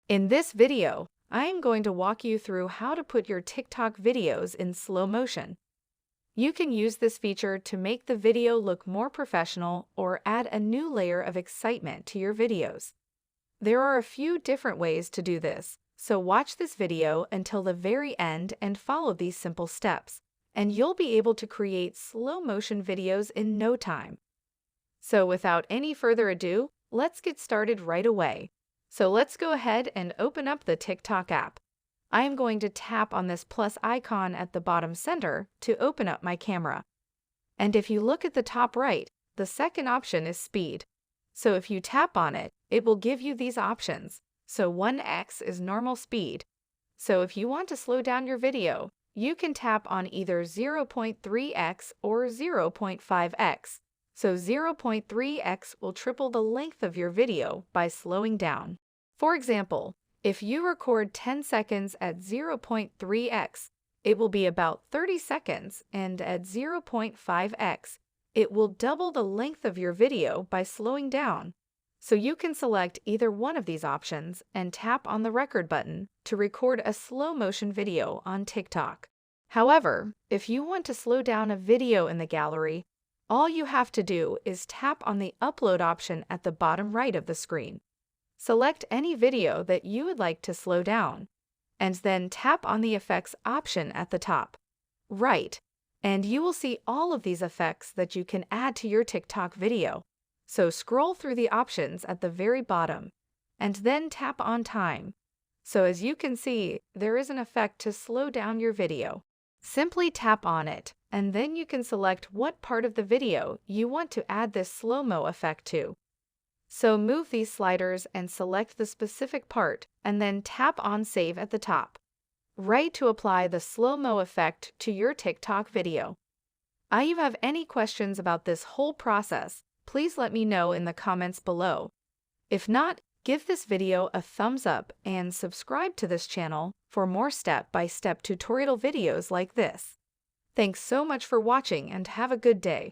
In this video, I am going to walk you through how to put your TikTok videos in slow motion. You can use this feature to make the video look more professional or add a new layer of excitement to your videos. There are a few different ways to do this, so watch this video until the very end and follow these simple steps, and you'll be able to create slow motion videos in no time. So without any further ado, let's get started right away. So let's go ahead and open up the TikTok app. I am going to tap on this plus icon at the bottom center to open up my camera. And if you look at the top right, the second option is speed. So if you tap on it, it will give you these options. So 1x is normal speed. So if you want to slow down your video, you can tap on either 0.3x or 0.5x. So 0.3x will triple the length of your video by slowing down. For example, if you record 10 seconds at 0.3x, it will be about 30 seconds, and at 0.5x, it will double the length of your video by slowing down. So you can select either one of these options and tap on the record button to record a slow motion video on TikTok. However, if you want to slow down a video in the gallery, all you have to do is tap on the upload option at the bottom right of the screen. Select any video that you would like to slow down, and then tap on the effects option at the top right, and you will see all of these effects that you can add to your TikTok video. So scroll through the options at the very bottom, and then tap on time. So as you can see, there is an effect to slow down your video. Simply tap on it, and then you can select what part of the video you want to add this slow-mo effect to. So move these sliders and select the specific part, and then tap on Save at the top right to apply the slow-mo effect to your TikTok video. If you have any questions about this whole process, please let me know in the comments below. If not, give this video a thumbs up and subscribe to this channel for more step-by-step tutorial videos like this. Thanks so much for watching and have a good day.